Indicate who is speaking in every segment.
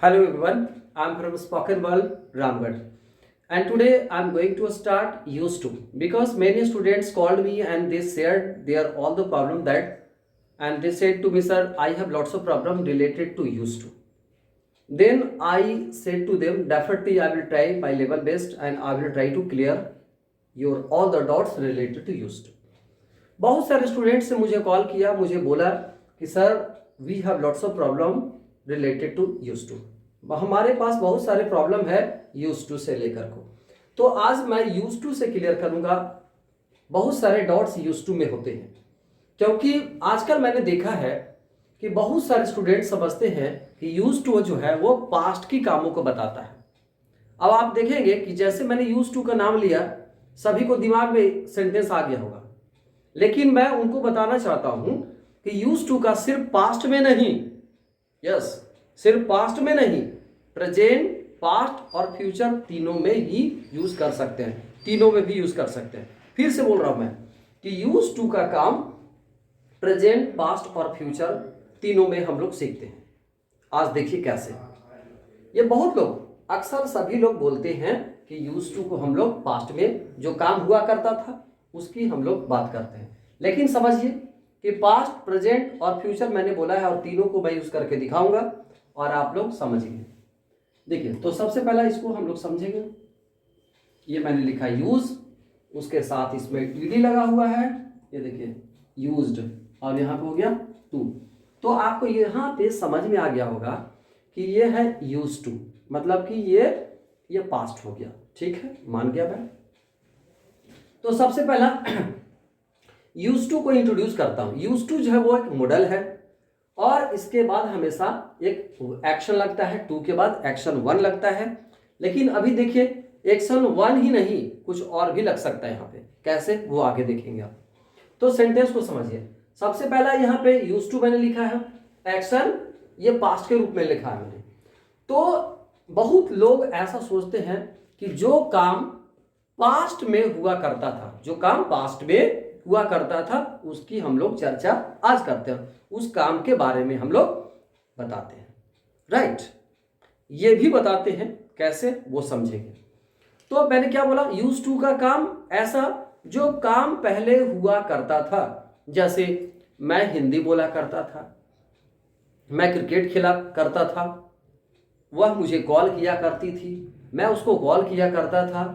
Speaker 1: Hello everyone, I am from Spoken World, Ramgarh. And today I am going to start used to because many students called me and they shared their all the problem that and they said to me, sir, I have lots of problem related to used to. Then I said to them, definitely I will try my level best and I will try to clear your all the dots related to used to. बहुत सारे students ने मुझे call किया, मुझे बोला कि sir we have lots of problem related to use to. हमारे पास बहुत सारे प्रॉब्लम है यूज टू से लेकर को। तो आज मैं यूज टू से क्लियर करूंगा। बहुत सारे डॉट्स यूज टू में होते हैं, क्योंकि आजकल मैंने देखा है कि बहुत सारे स्टूडेंट समझते हैं कि यूज टू जो है वो पास्ट की कामों को बताता है। अब आप देखेंगे कि जैसे मैंने यूज टू का नाम लिया, सभी को दिमाग में सेंटेंस आ गया होगा, लेकिन मैं उनको बताना चाहता हूं कि यूज टू का सिर्फ पास्ट में नहीं, यस सिर्फ पास्ट में नहीं, प्रेजेंट, पास्ट और फ्यूचर तीनों में ही यूज कर सकते हैं, तीनों में भी यूज कर सकते हैं। फिर से बोल रहा हूं मैं कि यूज टू का काम प्रेजेंट, पास्ट और फ्यूचर तीनों में हम लोग सीखते हैं। आज देखिए कैसे। ये बहुत लोग, अक्सर सभी लोग बोलते हैं कि यूज टू को हम लोग पास्ट में जो काम हुआ करता था उसकी हम लोग बात करते हैं, लेकिन समझिए कि पास्ट, प्रेजेंट और फ्यूचर मैंने बोला है और तीनों को मैं यूज करके दिखाऊंगा और आप लोग समझिए। देखिए, तो सबसे पहला इसको हम लोग समझेंगे। ये मैंने लिखा यूज, उसके साथ इसमें ईडी लगा हुआ है, ये देखिए यूज्ड, और यहाँ पे हो गया टू। तो आपको यहाँ पे समझ में आ गया होगा कि ये है यूज टू, मतलब कि ये पास्ट हो गया। ठीक है, मान गया मैं। तो सबसे पहला यूज टू को इंट्रोड्यूस करता हूं। यूज टू जो है वो एक मॉडल है और इसके बाद हमेशा एक एक्शन लगता है, टू के बाद एक्शन वन लगता है। लेकिन अभी देखिए, एक्शन वन ही नहीं, कुछ और भी लग सकता है यहाँ पे। कैसे, वो आगे देखेंगे आप। तो सेंटेंस को समझिए। सबसे पहला यहाँ पे यूज टू मैंने लिखा है, एक्शन ये पास्ट के रूप में लिखा है मैंने। तो बहुत लोग ऐसा सोचते हैं कि जो काम पास्ट में हुआ करता था, जो काम पास्ट में हुआ करता था उसकी हम लोग चर्चा आज करते हैं, उस काम के बारे में हम लोग बताते हैं, राइट। ये भी बताते हैं कैसे, वो समझेंगे। तो मैंने क्या बोला, यूज टू का काम ऐसा जो काम पहले हुआ करता था। जैसे मैं हिंदी बोला करता था, मैं क्रिकेट खेला करता था, वह मुझे कॉल किया करती थी, मैं उसको कॉल किया करता था,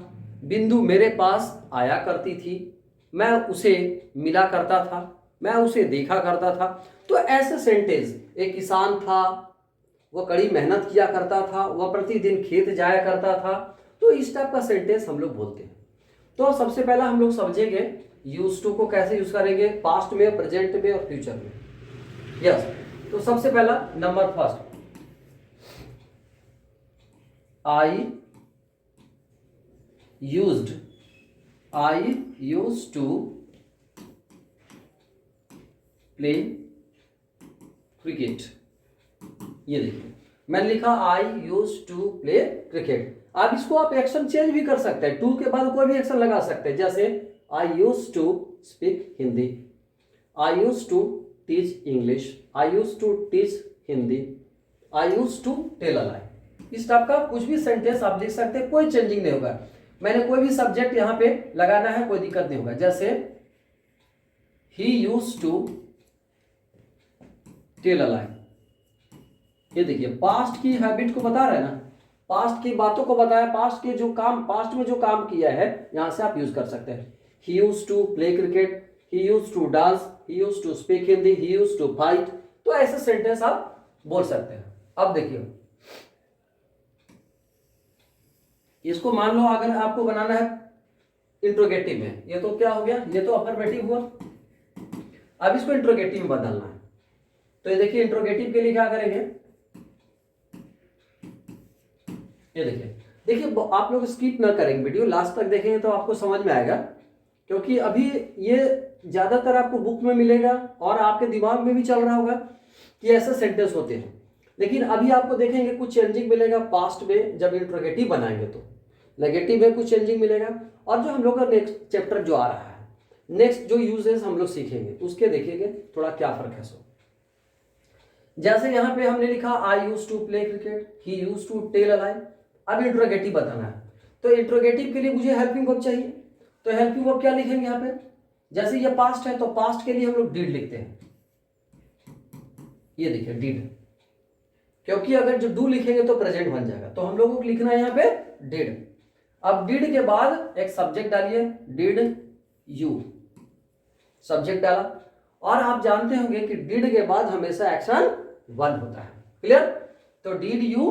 Speaker 1: बिंदु मेरे पास आया करती थी, मैं उसे मिला करता था, मैं उसे देखा करता था। तो ऐसे सेंटेंस, एक किसान था, वह कड़ी मेहनत किया करता था, वह प्रतिदिन खेत जाया करता था। तो इस टाइप का सेंटेंस हम लोग बोलते हैं। तो सबसे पहला हम लोग समझेंगे यूज टू को कैसे यूज करेंगे, पास्ट में, प्रेजेंट में और फ्यूचर में। यस, तो सबसे पहला number first, I used to play cricket। ये देखिए मैंने लिखा I used to play cricket. अब इसको आप एक्शन चेंज भी कर सकते हैं, टू के बाद कोई भी एक्शन लगा सकते हैं। जैसे I used to speak Hindi, I used to teach English, I used to teach Hindi, I used to tell a lie. इस टाइप का कुछ भी सेंटेंस आप लिख सकते हैं, कोई चेंजिंग नहीं होगा। मैंने कोई भी सब्जेक्ट यहां पे लगाना है, कोई दिक्कत नहीं होगा। जैसे he used to tell a lie, ये देखिए पास्ट की हैबिट को बता रहा है ना, पास्ट की बातों को बताया, पास्ट के जो काम, पास्ट में जो काम किया है, यहां से आप यूज कर सकते हैं। He used to play cricket, he used to dance, he used to speak Hindi, he used to fight. तो ऐसे सेंटेंस आप बोल सकते हैं। अब देखिए, इसको मान लो अगर आपको बनाना है इंट्रोगेटिव में, ये तो क्या हो गया, ये तो अफर्मेटिव हुआ। अब इसको इंट्रोगेटिव में बदलना है। तो ये देखिए, इंट्रोगेटिव के लिए क्या करेंगे, ये देखिए आप लोग स्किप ना करेंगे, वीडियो लास्ट तक देखेंगे तो आपको समझ में आएगा। क्योंकि अभी ये ज्यादातर आपको बुक में मिलेगा और आपके दिमाग में भी चल रहा होगा कि ऐसे सेंटेंस होते हैं, लेकिन अभी आपको देखेंगे कुछ चेंजिंग मिलेगा पास्ट में। जब इंट्रोगेटिव बनाएंगे तो नेगेटिव में कुछ चेंजिंग मिलेगा। और जो हम लोग का नेक्स्ट चैप्टर जो आ रहा है, नेक्स्ट जो यूजेस हम लोग सीखेंगे, उसके देखेंगे थोड़ा क्या फर्क है। सो जैसे यहाँ पे हमने लिखा I use to play cricket, he use to tell a lie. अब इंट्रोगेटिव बताना है, तो इंट्रोगेटिव के लिए मुझे हेल्पिंग वर्ब चाहिए। तो हेल्पिंग वर्ब क्या लिखेंगे यहाँ पे, जैसे ये पास्ट है तो पास्ट के लिए हम लोग डिड लिखते हैं, ये देखिए डिड, क्योंकि अगर जो डू लिखेंगे तो प्रेजेंट बन जाएगा, तो हम लोगों को लिखना है यहाँ पे डिड। अब डिड के बाद एक सब्जेक्ट डालिए, डिड यू, सब्जेक्ट डाला। और आप जानते होंगे कि डिड के बाद हमेशा एक्शन वन होता है, क्लियर। तो डिड यू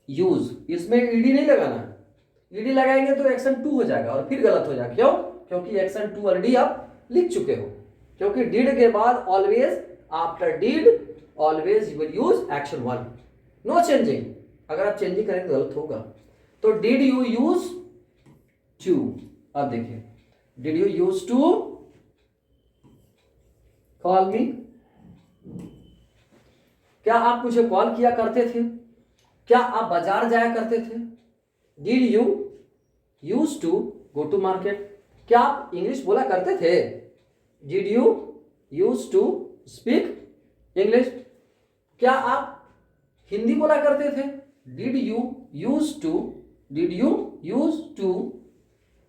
Speaker 1: यूज, इसमें ईडी नहीं लगाना है, ईडी लगाएंगे तो एक्शन टू हो जाएगा और फिर गलत हो जाएगा। क्यों? क्योंकि एक्शन टू ऑलरेडी आप लिख चुके हो, क्योंकि डिड के बाद always, after did always you will use action one, no changing. अगर आप चेंजिंग करेंगे तो गलत होगा। तो डिड यू यूज टू, अब देखिए did you use to call me, क्या आप मुझे कॉल किया करते थे? क्या आप बाजार जाया करते थे? Did you use to go to market, क्या आप इंग्लिश बोला करते थे? Did you use to speak English, क्या आप हिंदी बोला करते थे? Did you use to, did you use to,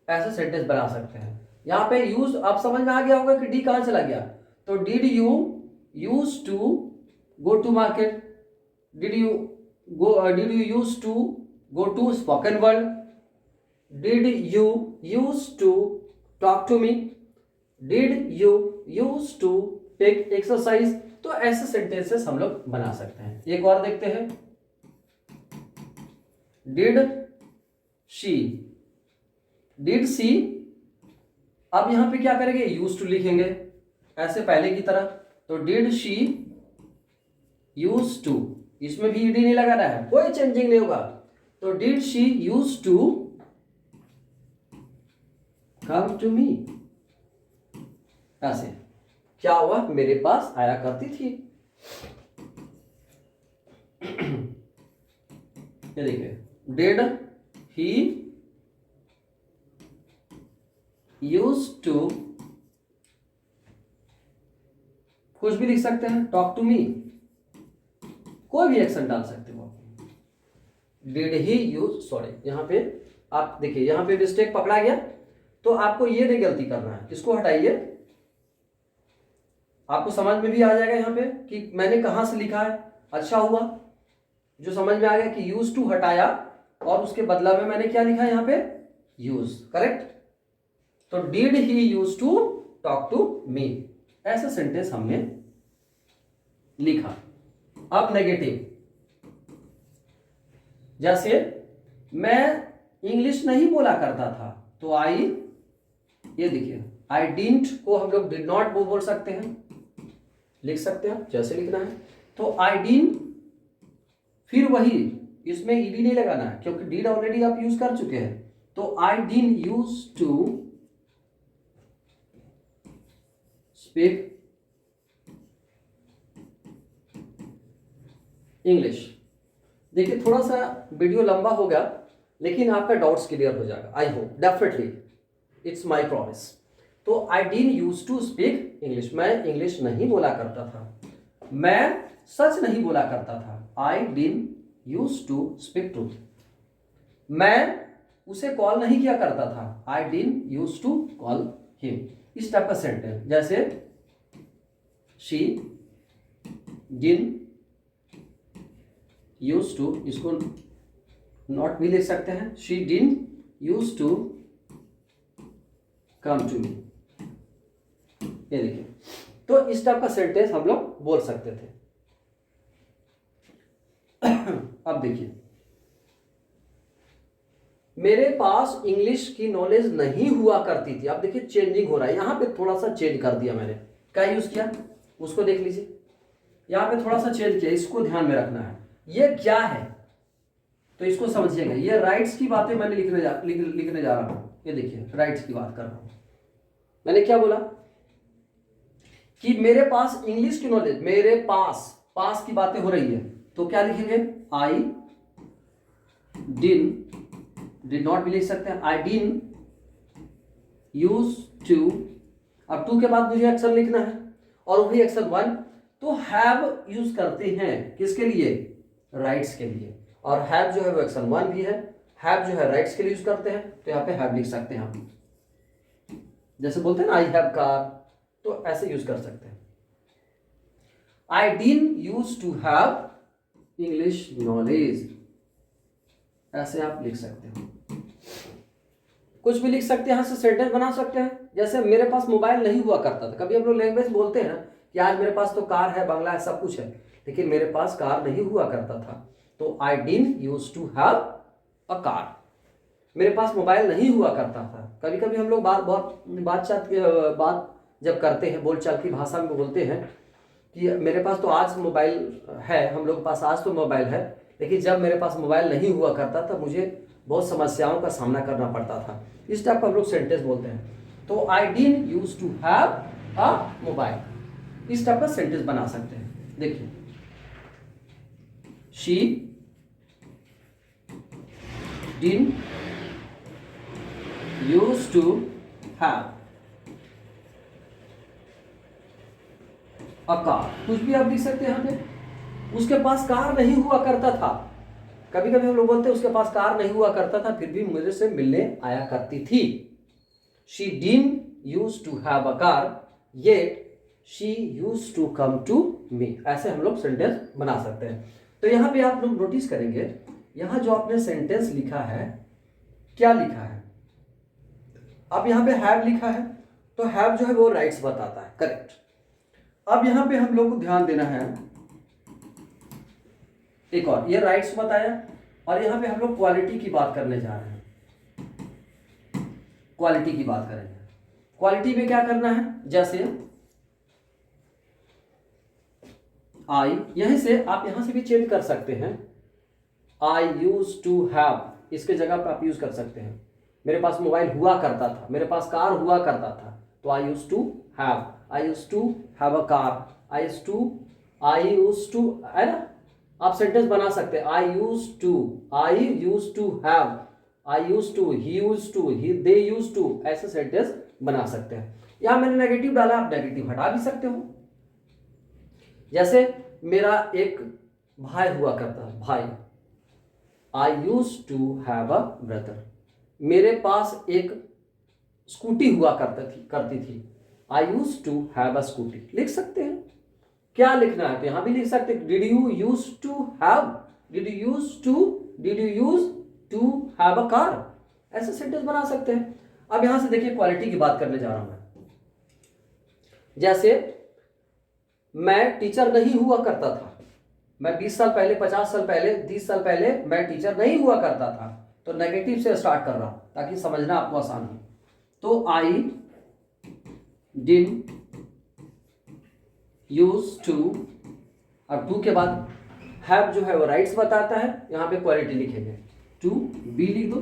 Speaker 1: ऐसे सेंटेंस बना सकते हैं। यहां पे यूज आप समझ में आ गया होगा कि डी कहां चला गया। तो did you use to go to market, did you use to go to spoken world, did you use to talk to me, did you use to take exercise. तो ऐसे सेंटेंसेस हम लोग बना सकते हैं। एक और देखते हैं, डिड शी, डिड सी, अब यहां पे क्या करेंगे, यूज टू लिखेंगे ऐसे पहले की तरह। तो डिड शी यूज टू, इसमें भी ईडी नहीं लगाना है, कोई चेंजिंग नहीं होगा। तो did she use to come to me, ऐसे क्या हुआ, मेरे पास आया करती थी। ये देखिए, डिड ही यूज टू, कुछ भी लिख सकते हैं, टॉक टू मी, कोई भी एक्शन डाल सकते हो। डिड ही यूज, सॉरी यहां पे आप देखिए, यहां पे मिस्टेक पकड़ा गया, तो आपको ये नहीं गलती करना है, इसको हटाइए, आपको समझ में भी आ जाएगा यहाँ पे कि मैंने कहां से लिखा है। अच्छा हुआ जो समझ में आ गया कि यूज टू हटाया और उसके बदला में मैंने क्या लिखा है यहाँ पे, यूज, करेक्ट। तो did he use to talk to me, ऐसा सेंटेंस हमने लिखा। अब नेगेटिव, जैसे मैं इंग्लिश नहीं बोला करता था, तो आई, ये देखिए आई डिडंट को हम लोग डिड नॉट बोल सकते हैं, लिख सकते हैं जैसे लिखना है। तो आई डिडंट, फिर वही, इसमें ईडी नहीं लगाना है क्योंकि डिड ऑलरेडी आप यूज कर चुके हैं। तो I didn't use to speak English. देखिए थोड़ा सा वीडियो लंबा हो गया, लेकिन आपका डाउट्स क्लियर हो जाएगा, I hope, definitely, it's my promise. तो I didn't use to speak English, मैं इंग्लिश नहीं बोला करता था, मैं सच नहीं बोला करता था, I didn't use to speak truth, मैं उसे कॉल नहीं किया करता था, I didn't use to call him. इस टाइप का सेंटेंस, जैसे शी डिडंट यूज टू, इसको नॉट भी लिख सकते हैं, she didn't use to come to me, ये देखिए। तो इस टाइप का सेंटेंस हम लोग बोल सकते थे। अब देखिए, मेरे पास इंग्लिश की नॉलेज नहीं हुआ करती थी। अब देखिए चेंजिंग हो रहा है, यहां पे थोड़ा सा चेंज कर दिया मैंने, क्या यूज किया उसको देख लीजिए, यहां पे थोड़ा सा चेंज किया, इसको ध्यान में रखना है। ये क्या है तो इसको समझिएगा, ये राइट्स की बातें मैंने लिखने जा रहा हूं। ये देखिए राइट्स की बात कर रहा हूं, मैंने क्या बोला कि मेरे पास इंग्लिश की नॉलेज, मेरे पास की बातें हो रही है, तो क्या लिखेंगे, आई डिड नॉट भी लिख सकते हैं, आई डिडंट यूज टू। अब टू के बाद मुझे एक्शन लिखना है और वही एक्शन वन, तो हैव यूज करते हैं किसके लिए, राइट्स के लिए, और हैव जो है वो एक्शन 1 भी है, हैव जो है राइट्स के लिए यूज करते हैं, तो यहाँ पे हैव लिख सकते हैं हम, जैसे बोलते हैं ना आई हैव कार, तो ऐसे यूज कर सकते हैं। I didn't use to have English knowledge, ऐसे आप लिख सकते हो। कुछ भी लिख सकते हैं, यहाँ से सेंटेंस बना सकते हैं। जैसे मेरे पास मोबाइल नहीं हुआ करता था, कभी हम लोग लैंग्वेज बोलते हैं कि आज मेरे पास तो कार है, बंगला है, सब कुछ है, लेकिन मेरे पास कार नहीं हुआ करता था, तो I didn't use to have a car. मेरे पास मोबाइल नहीं हुआ करता था। कभी कभी हम लोग बात जब करते हैं, बोलचाल की भाषा में बोलते हैं कि मेरे पास तो आज मोबाइल है, हम लोग के पास आज तो मोबाइल है, लेकिन जब मेरे पास मोबाइल नहीं हुआ करता था मुझे बहुत समस्याओं का सामना करना पड़ता था। इस टाइप का हम लोग सेंटेंस बोलते हैं। तो I didn't use to have a mobile, इस टाइप का सेंटेंस बना सकते हैं। देखिए, she didn't use to have a car, कुछ भी आप लिख सकते हैं यहाँ पे। उसके पास कार नहीं हुआ करता था, कभी कभी हम लोग बोलते हैं उसके पास कार नहीं हुआ करता था, फिर भी मुझे से मिलने आया करती थी। She didn't use to have a car yet she use to come to me, ऐसे हम लोग सेंटेंस बना सकते हैं। तो यहाँ पे आप लोग नोटिस करेंगे, यहाँ जो आपने सेंटेंस लिखा है, क्या लिखा है, अब यहाँ पे हैव लिखा है, तो हैव जो है वो राइट्स बताता है, करेक्ट। अब यहाँ पे हम लोग को ध्यान देना है एक और, ये राइट्स बताया, और यहाँ पे हम लोग क्वालिटी की बात करने जा रहे हैं, क्वालिटी की बात करेंगे। क्वालिटी में क्या करना है, जैसे आई, यहीं से आप यहां से भी चेंज कर सकते हैं, आई यूज टू हैव, इसके जगह पे आप यूज कर सकते हैं। मेरे पास मोबाइल हुआ करता था, मेरे पास कार हुआ करता था, तो I use to have, I use to have a car, I use to, है ना, आप सेंटेंस बना सकते हैं। I use to have, I use to, he use to, he they use to, ऐसे सेंटेंस बना सकते हैं। यहां मैंने नेगेटिव डाला, आप नेगेटिव हटा भी सकते हो। जैसे मेरा एक भाई हुआ करता है, भाई, I use to have a brother. मेरे पास एक स्कूटी हुआ करती थी, I use to have a scooty, लिख सकते हैं। क्या लिखना है तो यहां भी लिख सकते हैं, did you use to have, did you use to have a car, ऐसे सेंटेंस बना सकते हैं। अब यहां से देखिए, क्वालिटी की बात करने जा रहा हूं मैं। जैसे मैं टीचर नहीं हुआ करता था, मैं 20 साल पहले, 50 साल पहले, 30 साल पहले मैं टीचर नहीं हुआ करता था, तो नेगेटिव से स्टार्ट कर रहा हूं ताकि समझना आपको आसान हो। तो आई डिडंट यूज टू, अब टू के बाद हैव जो है वो राइट्स बताता है, यहां पे क्वालिटी लिखेंगे, टू बी लिख दो,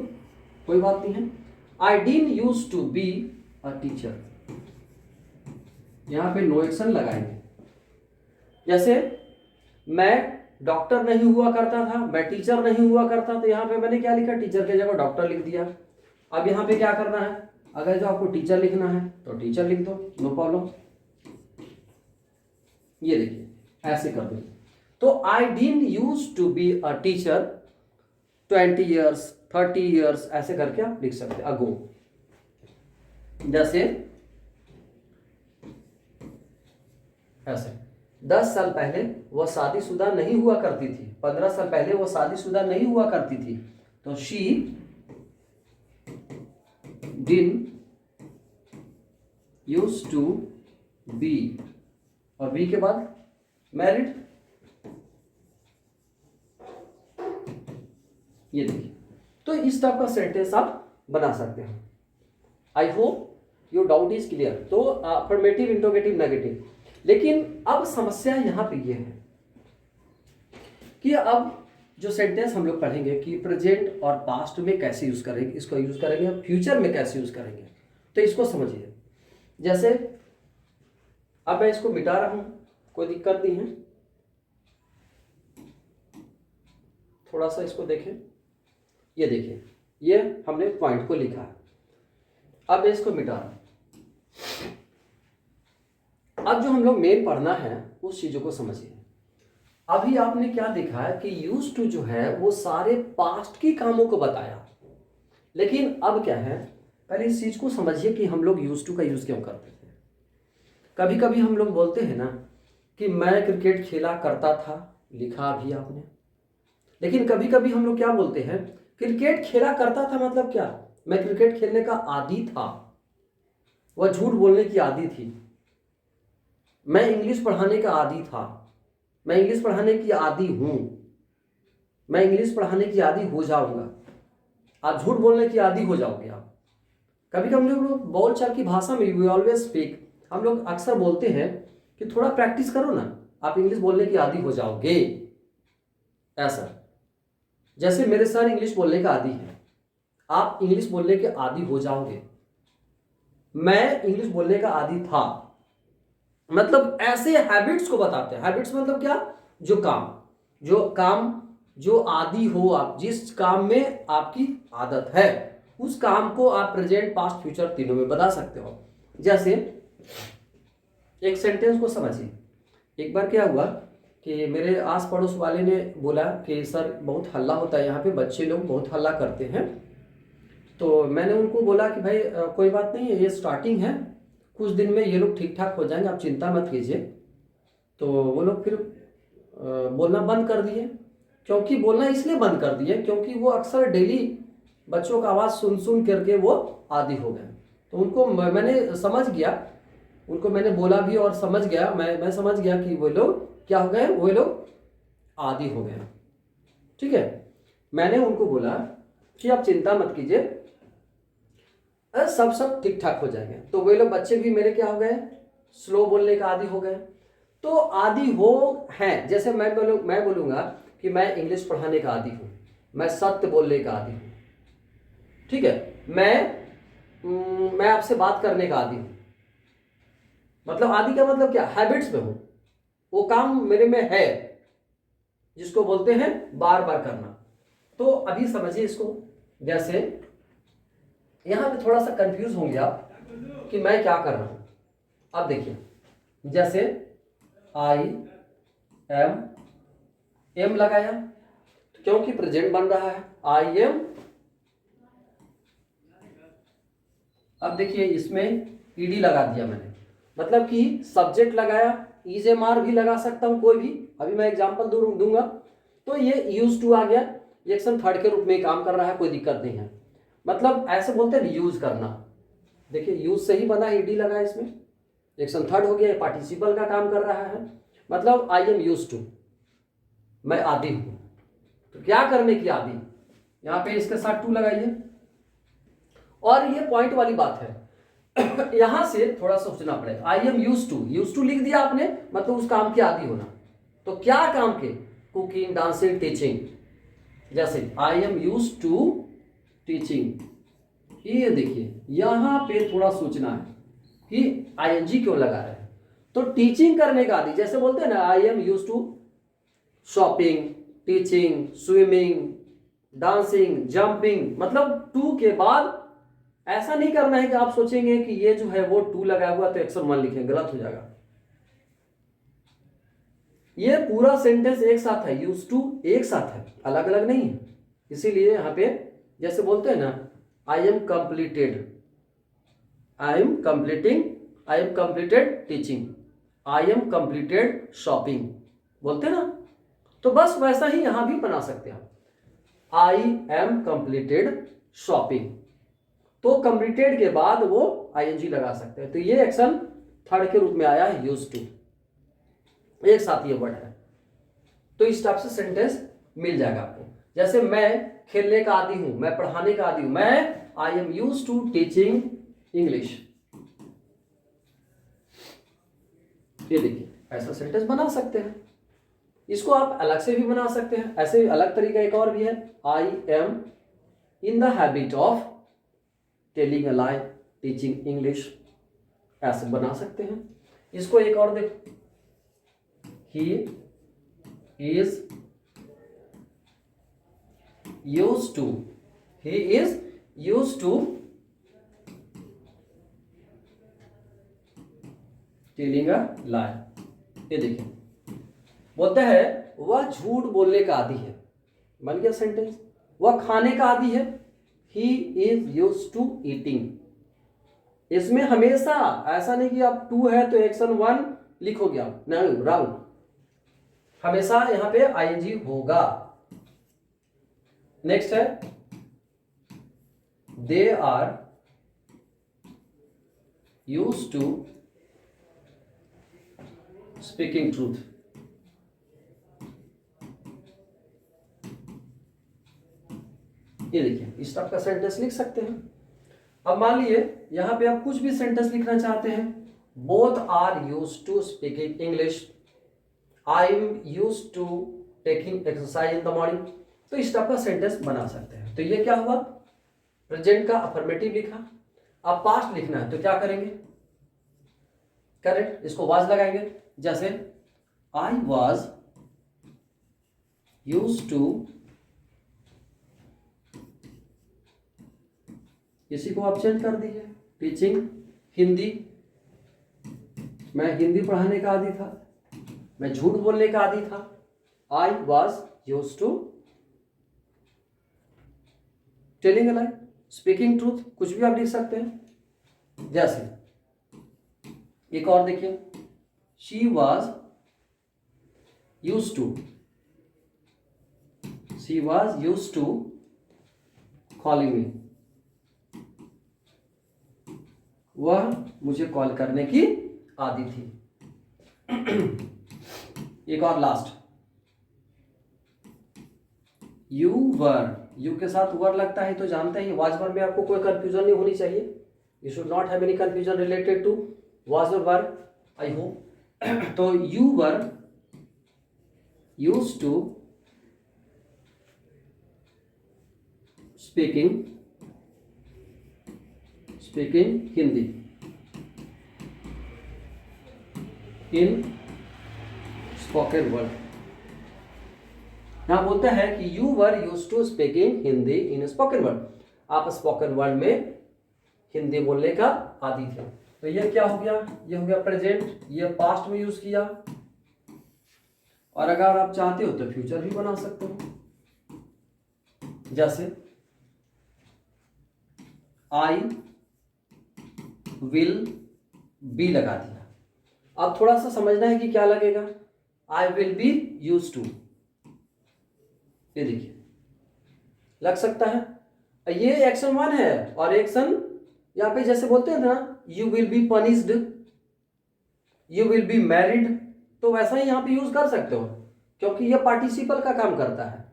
Speaker 1: कोई बात नहीं है। I didn't use to be a teacher, यहां पे नो एक्शन लगाएंगे। जैसे मैं डॉक्टर नहीं हुआ करता था, मैं टीचर नहीं हुआ करता, तो यहां पे मैंने क्या लिखा, टीचर के जगह डॉक्टर लिख दिया। अब यहां पे क्या करना है, अगर जो आपको टीचर लिखना है तो टीचर लिख दो, नो प्रॉब्लम। ये देखिए, ऐसे कर दो। तो I didn't use to be a teacher 20 years, 30 years, ऐसे करके आप लिख सकते हैं, अगो। जैसे ऐसे 10 साल पहले वो शादीशुदा नहीं हुआ करती थी, 15 साल पहले वो शादीशुदा नहीं हुआ करती थी, तो she didn't use to be, और बी के बाद मैरिड। ये देखिए, तो इस टाइप का सेंटेंस आप बना सकते हैं। आई hope your doubt is clear. तो अफर्मेटिव, इंट्रोगेटिव, नेगेटिव। लेकिन अब समस्या यहां पे ये है कि अब जो सेंटेंस हम लोग पढ़ेंगे कि प्रेजेंट और पास्ट में कैसे यूज करेंगे, इसको यूज करेंगे, फ्यूचर में कैसे यूज करेंगे, तो इसको समझिए। जैसे अब मैं इसको मिटा रहा हूं, कोई दिक्कत नहीं है, थोड़ा सा इसको देखें। ये देखिए, ये हमने पॉइंट को लिखा है, अब इसको मिटा रहा हूं। अब जो हम लोग मेन पढ़ना है उस चीजों को समझिए। अभी आपने क्या देखा है कि यूज टू जो है वो सारे पास्ट के कामों को बताया, लेकिन अब क्या है, पहले इस चीज को समझिए कि हम लोग यूज टू का यूज क्यों करते थे। कभी कभी हम लोग बोलते हैं ना कि मैं क्रिकेट खेला करता था, लिखा भी आपने, लेकिन कभी कभी हम लोग क्या बोलते हैं, क्रिकेट खेला करता था मतलब क्या, मैं क्रिकेट खेलने का आदी था, वह झूठ बोलने की आदी थी। मैं इंग्लिश पढ़ाने का आदी था, मैं इंग्लिश पढ़ाने की आदी हूं, मैं इंग्लिश पढ़ाने की आदी हो जाऊंगा। आप झूठ बोलने की आदी हो जाओगे आप। कभी कभी हम लोग बोलचाल की भाषा में वी ऑलवेज स्पीक, हम लोग अक्सर बोलते हैं कि थोड़ा प्रैक्टिस करो ना, आप इंग्लिश बोलने की आदी हो जाओगे। ऐसा जैसे मेरे सर इंग्लिश बोलने का आदी है, आप इंग्लिश बोलने के आदी हो जाओगे। मैं इंग्लिश बोलने का आदी था, मतलब ऐसे हैबिट्स को बताते हैं। हैबिट्स मतलब क्या, जो काम जो आदी हो, आप जिस काम में आपकी आदत है उस काम को आप प्रेजेंट पास्ट फ्यूचर तीनों में बता सकते हो। जैसे एक सेंटेंस को समझिए। एक बार क्या हुआ कि मेरे आस पड़ोस वाले ने बोला कि सर बहुत हल्ला होता है यहाँ पे, बच्चे लोग बहुत हल्ला करते हैं। तो मैंने उनको बोला कि भाई कोई बात नहीं है, ये स्टार्टिंग है, कुछ दिन में ये लोग ठीक ठाक हो जाएंगे, आप चिंता मत कीजिए। तो वो लोग फिर बोलना बंद कर दिए। क्योंकि बोलना इसलिए बंद कर दिए क्योंकि वो अक्सर डेली बच्चों का आवाज़ सुन सुन करके वो आदी हो गए। तो उनको मैंने समझ गया, उनको मैंने बोला भी और समझ गया, मैं समझ गया कि वो लोग क्या हो गए, वो लोग आदी हो गए। ठीक है, मैंने उनको बोला कि आप चिंता मत कीजिए, सब ठीक ठाक हो जाएंगे। तो वे लोग बच्चे भी मेरे क्या हो गए, स्लो बोलने का आदी हो गए। तो आदी हो हैं, जैसे मैं बोलूंगा कि मैं इंग्लिश पढ़ाने का आदी हूं, मैं सत्य बोलने का आदी हूं। ठीक है, मैं आपसे बात करने का आदी हूं। मतलब आदी का मतलब क्या, हैबिट्स में हूं, वो काम मेरे में है जिसको बोलते हैं बार बार करना। तो अभी समझिए इसको। जैसे यहां पे थोड़ा सा कंफ्यूज होंगे आप कि मैं क्या कर रहा हूं। अब देखिए, जैसे आई एम, एम लगाया क्योंकि प्रेजेंट बन रहा है, आई एम। अब देखिए इसमें ईडी लगा दिया मैंने, मतलब कि सब्जेक्ट लगाया, इज एम आर भी लगा सकता हूं कोई भी, अभी मैं एग्जांपल दूंगा। तो ये यूज टू आ गया, ये एक्शन थर्ड के रूप में काम कर रहा है, कोई दिक्कत नहीं है। मतलब ऐसे बोलते हैं यूज करना। देखिए यूज से ही बना, ईडी लगा इसमें, एक्शन थर्ड हो गया, पार्टिसिपल का काम कर रहा है। मतलब आई एम यूज टू, मैं आदी हूं। तो क्या करने की आदी, यहां पे इसके साथ टू लगाइए। और ये पॉइंट वाली बात है यहां से थोड़ा सोचना पड़ेगा। आई एम यूज टू लिख दिया आपने, मतलब उस काम की आदी होना। तो क्या काम के, कुकिंग, डांसिंग, टीचिंग। जैसे I am use to teaching, ये देखिए यहां पे थोड़ा सोचना है कि आईएनजी क्यों लगा रहे हैं। तो टीचिंग करने का आदि, जैसे बोलते हैं ना I am use to shopping, teaching, swimming, dancing, jumping, मतलब टू के बाद ऐसा नहीं करना है कि आप सोचेंगे कि ये जो है वो टू लगा हुआ तो एक्शन वन लिखेंगे, गलत हो जाएगा। ये पूरा सेंटेंस एक साथ है, यूज टू एक साथ है, अलग अलग नहीं है। इसीलिए यहां पे जैसे बोलते हैं ना I M completed, I am completing, I am completed teaching, I am completed shopping, बोलते हैं ना। तो बस वैसा ही यहां भी बना सकते हैं, आई एम कंप्लीटेड शॉपिंग। तो कंप्लीटेड के बाद वो आईएनजी लगा सकते हैं। तो ये एक्शन थर्ड के रूप में आया है, यूज टू, एक साथ ये वर्ड है। तो इस टाइप से सेंटेंस मिल जाएगा आपको। जैसे मैं खेलने का आदी हूं, मैं पढ़ाने का आदी हूं, मैं I am use to teaching English. ये देखिए ऐसा सेंटेंस बना सकते हैं। इसको आप अलग से भी बना सकते हैं, ऐसे अलग तरीका एक और भी है, I am in the habit of telling a lie teaching English, ऐसे बना सकते हैं। इसको एक और देखो, he is used to, he is used to telling a lie. ये देखिए, बोलता है वह झूठ बोलने का आदी है। बन गया सेंटेंस। वह खाने का आदी है। He is used to eating. इसमें हमेशा ऐसा नहीं कि अब टू है तो एक्शन वन लिखोगे आप, नहीं, रॉन्ग। हमेशा यहां पे आईएनजी होगा। नेक्स्ट है they are used to speaking truth. ये देखिए, इस टाइप का सेंटेंस लिख सकते हैं। अब मान लीजिए यहां पे आप कुछ भी सेंटेंस लिखना चाहते हैं। Both are used to speaking English. I am used to taking exercise in the morning. तो इस टाइप का सेंटेंस बना सकते हैं। तो ये क्या हुआ, प्रेजेंट का अफर्मेटिव लिखा। अब पास्ट लिखना है तो क्या करेंगे, करेक्ट, इसको वाज लगाएंगे। जैसे आई वॉज यूज्ड टू, इसी को आप चेंज कर दीजिए, टीचिंग हिंदी। मैं हिंदी पढ़ाने का आदी था, मैं झूठ बोलने का आदी था। I was used to telling a lie, speaking truth, कुछ भी आप लिख सकते हैं। जैसे एक और देखिए, she was used to, she was used to calling me. वह मुझे कॉल करने की आदी थी। एक और लास्ट, यू वर, यू के साथ वर लगता है तो जानते हैं वाज वर में आपको कोई कंफ्यूजन नहीं होनी चाहिए। You should not have any confusion related to was और वर, आई होप। तो you were used to speaking Hindi in spoken word. यहां बोलता है कि you were used to speaking Hindi in spoken word. आप स्पोकन वर्ड में हिंदी बोलने का आदी थे। तो ये क्या हो गया, ये हो गया प्रेजेंट, ये पास्ट में यूज किया। और अगर आप चाहते हो तो फ्यूचर भी बना सकते हो। जैसे आई विल बी लगा दिया। अब थोड़ा सा समझना है कि क्या लगेगा, I will be used to. ये देखिए, लग सकता है ये एक्शन वन है, और एक्शन यहां पे जैसे बोलते हैं ना, you will be punished, you will be married, तो वैसा ही यहां पे यूज कर सकते हो, क्योंकि ये पार्टिसिपल का काम करता है।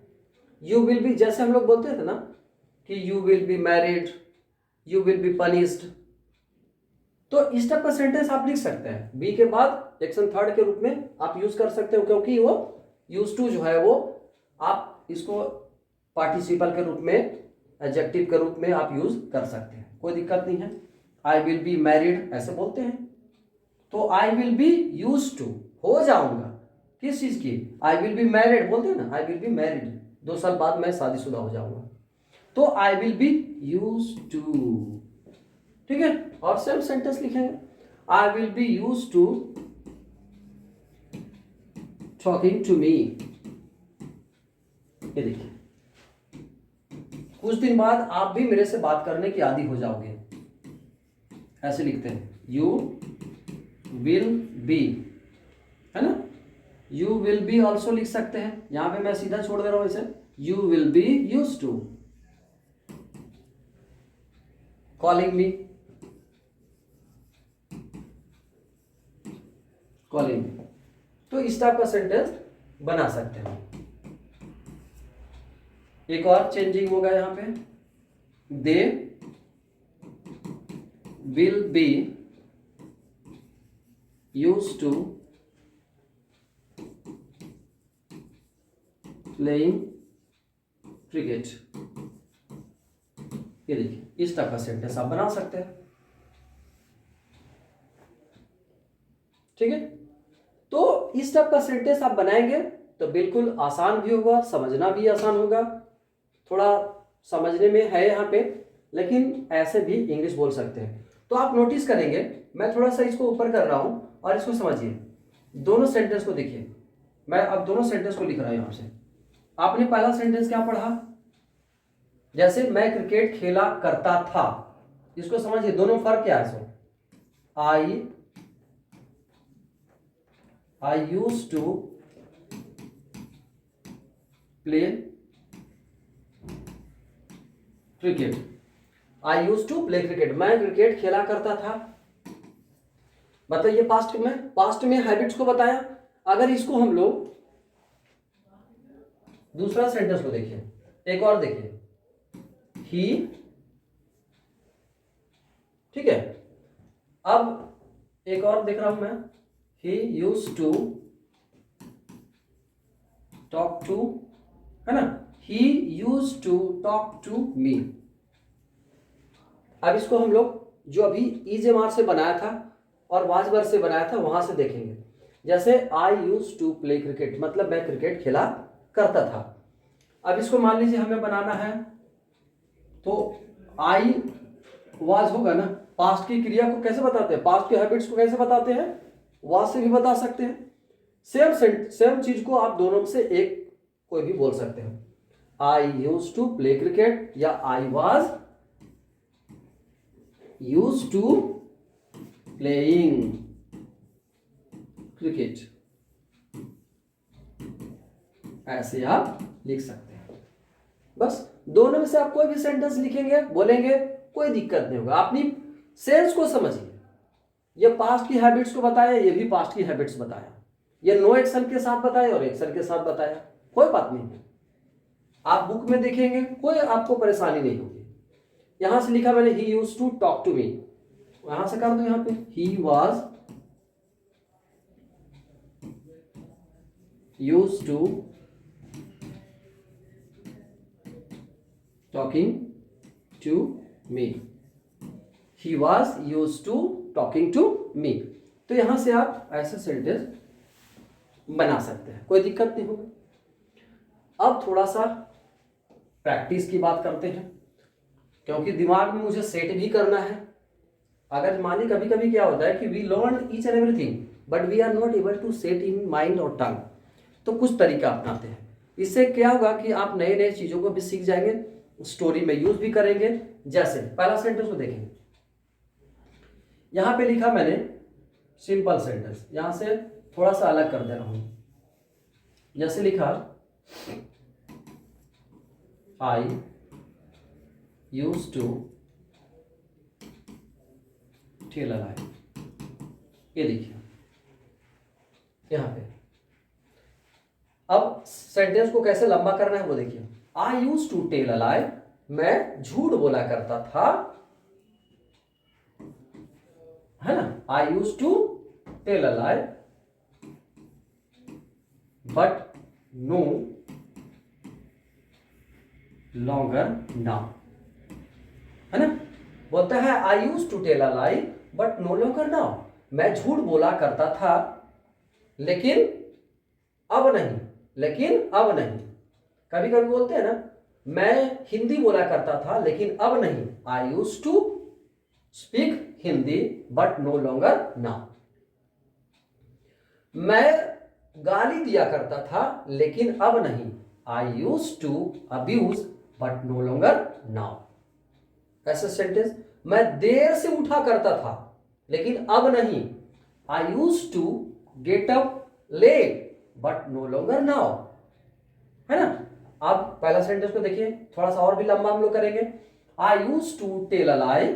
Speaker 1: यू विल बी, जैसे हम लोग बोलते थे ना कि you will be married, you will be punished, तो इस टाइप का सेंटेंस आप लिख सकते हैं। बी के बाद एक्शन थर्ड के रूप में आप यूज कर सकते हो, क्योंकि वो यूज टू जो है वो आप इसको पार्टिसिपल के रूप में, एडजेक्टिव के रूप में आप यूज कर सकते हैं, कोई दिक्कत नहीं है। आई विल बी मैरिड ऐसे बोलते हैं, तो I will be use to, हो जाऊंगा किस चीज की, आई विल बी मैरिड बोलते हैं ना, आई विल बी मैरिड, 2 साल बाद मैं शादीशुदा हो जाऊंगा, तो I will be use to. ठीक है, और सेम सेंटेंस लिखेंगे, I will be use to talking to me. ये देखिए, कुछ दिन बाद आप भी मेरे से बात करने की आदी हो जाओगे, ऐसे लिखते हैं, यू विल बी, है ना। यू विल बी ऑल्सो लिख सकते हैं, यहां पे मैं सीधा छोड़ दे रहा हूं इसे, you will be use to calling me, calling. तो इस टाइप का सेंटेंस बना सकते हैं। एक और चेंजिंग होगा यहां पे, they will be used to playing cricket. ये देखिए, इस टाइप का सेंटेंस आप बना सकते हैं। ठीक है, तो इस टाइप का सेंटेंस आप बनाएंगे तो बिल्कुल आसान भी होगा, समझना भी आसान होगा। थोड़ा समझने में है यहाँ पे, लेकिन ऐसे भी इंग्लिश बोल सकते हैं। तो आप नोटिस करेंगे, मैं थोड़ा सा इसको ऊपर कर रहा हूं और इसको समझिए, दोनों सेंटेंस को देखिए। मैं अब दोनों सेंटेंस को लिख रहा हूं यहां से। आपने पहला सेंटेंस क्या पढ़ा, जैसे मैं क्रिकेट खेला करता था, इसको समझिए, दोनों फर्क क्या है। So I use to play cricket, I use to play cricket, मैं क्रिकेट खेला करता था, मतलब ये पास्ट में हैबिट्स को बताया। अगर इसको हम लोग दूसरा सेंटेंस को देखिए, एक और देखिए, ही, ठीक है। अब एक और देख रहा हूं मैं, he use to talk to, है ना, he use to talk to me. अब इसको हम लोग जो अभी ईजेमार से बनाया था और वाजवर से बनाया था वहां से देखेंगे। जैसे आई यूज टू प्ले क्रिकेट, मतलब मैं क्रिकेट खेला करता था। अब इसको मान लीजिए हमें बनाना है, तो आई वाज होगा ना, पास्ट की क्रिया को कैसे बताते हैं, पास्ट के हैबिट्स को कैसे बताते हैं, वाज से भी बता सकते हैं। सेम चीज को आप दोनों में से एक कोई भी बोल सकते हैं। I use to play cricket या I was use to playing cricket, ऐसे आप लिख सकते हैं। बस दोनों में से आप कोई भी सेंटेंस लिखेंगे, बोलेंगे, कोई दिक्कत नहीं होगा। अपनी सेंस को समझिए, ये पास्ट की हैबिट्स को बताया, ये भी पास्ट की हैबिट्स बताया, ये नो एक्शन के साथ बताया और एक्शन के साथ बताया, कोई बात नहीं है। आप बुक में देखेंगे, कोई आपको परेशानी नहीं होगी। यहां से लिखा मैंने, he used to talk to me, यहां से कर दो, यहां पे he was used to talking to me, he was used to talking to me. तो यहां से आप ऐसे सेंटेंस बना सकते हैं, कोई दिक्कत नहीं होगी। अब थोड़ा सा प्रैक्टिस की बात करते हैं, क्योंकि दिमाग में मुझे सेट भी करना है। अगर मानिए कभी कभी क्या होता है कि we learn each and everything but we are not able to set in mind और टंग, तो कुछ तरीका अपनाते हैं। इससे क्या होगा कि आप नए नए चीजों को भी सीख जाएंगे, स्टोरी में यूज भी करेंगे। जैसे पहला सेंटेंस को देखेंगे, यहां पे लिखा मैंने सिंपल सेंटेंस, यहां से थोड़ा सा अलग कर दे रहा हूं। जैसे लिखा, I use to tell a lie, ये देखिए यहां पे। अब सेंटेंस को कैसे लंबा करना है वो देखिए। I use to tell a lie, मैं झूठ बोला करता था, है ना। I use to tell a lie but no longer now, है ना। बोलता है I use to tell a lie but no longer now, मैं झूठ बोला करता था लेकिन अब नहीं, लेकिन अब नहीं। कभी कभी बोलते हैं ना, मैं हिंदी बोला करता था लेकिन अब नहीं, I use to speak Hindi but no longer now. मैं गाली दिया करता था लेकिन अब नहीं, I use to abuse but no longer now. ऐसा सेंटेंस, मैं देर से उठा करता था लेकिन अब नहीं, I use to get up late but no longer now, है ना। अब पहला सेंटेंस को देखिए, थोड़ा सा और भी लंबा हम लोग करेंगे। I use to tell a lie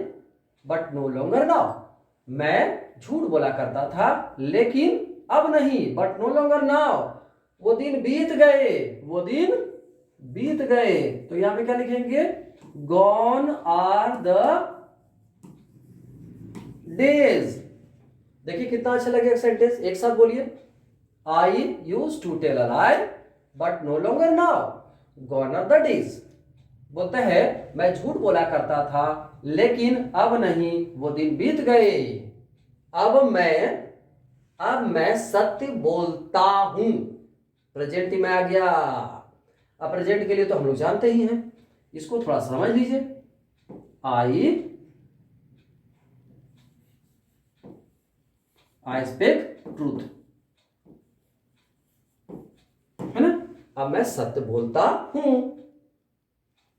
Speaker 1: but no longer now, मैं झूठ बोला करता था लेकिन अब नहीं, बट नो लॉन्गर नाउ, वो दिन बीत गए, वो दिन बीत गए। तो यहां पे क्या लिखेंगे, गॉन आर द डेज। देखिए कितना अच्छा लगेगा सेंटेंस, एक साथ बोलिए। I use to tell a lie but no longer now, gone are the days. बोलते हैं मैं झूठ बोला करता था लेकिन अब नहीं, वो दिन बीत गए। अब मैं सत्य बोलता हूं, प्रेजेंट में आ गया। अब प्रेजेंट के लिए तो हम लोग जानते ही हैं, इसको थोड़ा समझ लीजिए। आई आई स्पीक ट्रूथ, है ना। अब मैं सत्य बोलता हूं।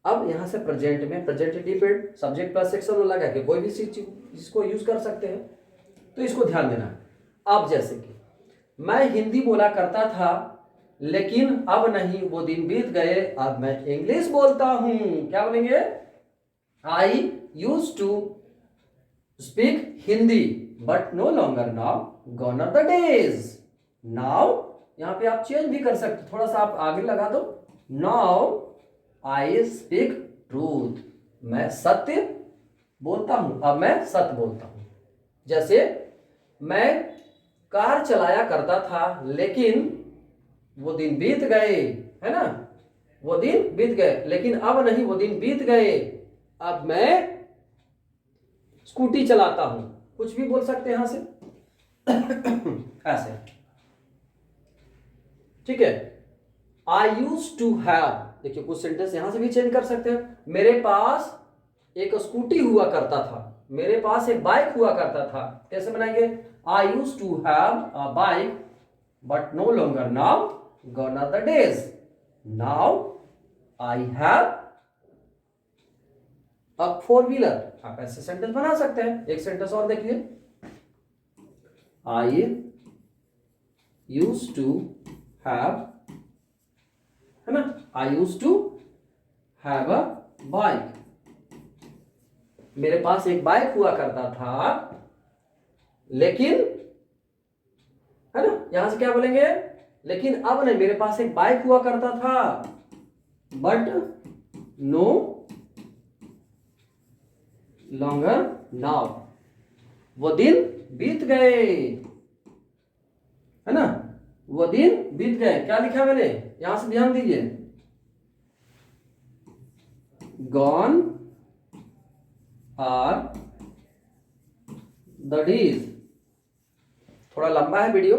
Speaker 1: अब यहां से प्रेजेंट में present independent subject plus section लगा के कोई भी चीज इसको यूज कर सकते हैं, तो इसको ध्यान देना। अब जैसे कि मैं हिंदी बोला करता था लेकिन अब नहीं, वो दिन बीत गए, अब मैं इंग्लिश बोलता हूं। क्या बोलेंगे? I use to speak Hindi but no longer now, gone are the days. Now यहां पे आप चेंज भी कर सकते, थोड़ा सा आप आगे लगा दो। नाउ आई स्पीक ट्रूथ, मैं सत्य बोलता हूं, अब मैं सत्य बोलता हूं। जैसे मैं कार चलाया करता था लेकिन वो दिन बीत गए, है ना, वो दिन बीत गए, लेकिन अब नहीं, वो दिन बीत गए, अब मैं स्कूटी चलाता हूं। कुछ भी बोल सकते हैं यहां से ऐसे, ठीक है। आई यूज टू हैव, देखिए कुछ सेंटेंस यहां से भी चेंज कर सकते हैं। मेरे पास एक स्कूटी हुआ करता था, मेरे पास एक बाइक हुआ करता था। कैसे बनाएंगे? I use to have a bike but no longer now, gone are the days. Now I have a four wheeler. आप ऐसे सेंटेंस बना सकते हैं। एक सेंटेंस और देखिए, आई यूज टू हैव, है ना, I use to have a bike, मेरे पास एक बाइक हुआ करता था लेकिन, है ना, यहां से क्या बोलेंगे? लेकिन अब नहीं, मेरे पास एक बाइक हुआ करता था बट नो लॉन्गर नाउ, वो दिन बीत गए, है ना, वो दिन बीत गए। क्या लिखा मैंने? यहां से ध्यान दीजिए, गॉन आर द डेज। थोड़ा लंबा है वीडियो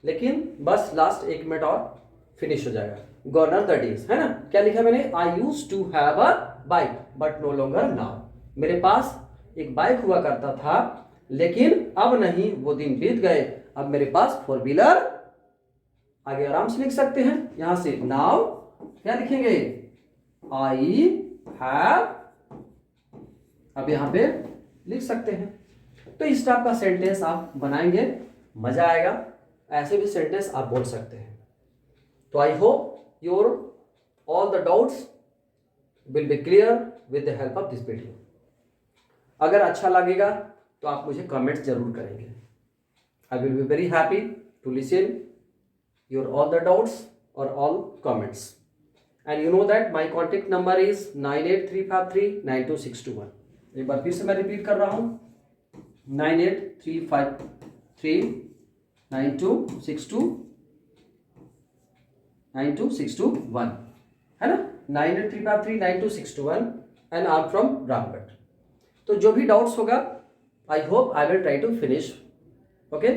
Speaker 1: लेकिन बस लास्ट 1 मिनट और फिनिश हो जाएगा। गॉन आर द डेज, है ना। क्या लिखा मैंने? I use to have a bike but no longer now, मेरे पास एक बाइक हुआ करता था लेकिन अब नहीं, वो दिन बीत गए, अब मेरे पास फोर व्हीलर। आगे आराम से लिख सकते हैं यहां से। नाउ क्या लिखेंगे? आई हैव, अब यहां पे लिख सकते हैं। तो इस टाइप का सेंटेंस आप बनाएंगे, मजा आएगा। ऐसे भी सेंटेंस आप बोल सकते हैं। तो I hope your all the doubts will be clear with the help of this video. अगर अच्छा लगेगा तो आप मुझे कमेंट्स जरूर करेंगे। I will be very happy to listen your all the doubts और all comments. And you know that my contact number is 9835392621। एक बार फिर से मैं रिपीट कर रहा हूं, 9835392621, है ना, 9835392621 and I am from Ramgarh. तो जो भी डाउट्स होगा I hope I will try to finish, okay.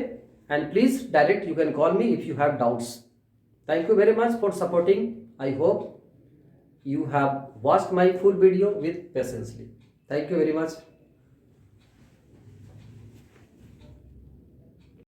Speaker 1: And please direct you can call me if you have doubts. Thank you very much for supporting. I hope you have watched my full video with patiently. Thank you very much.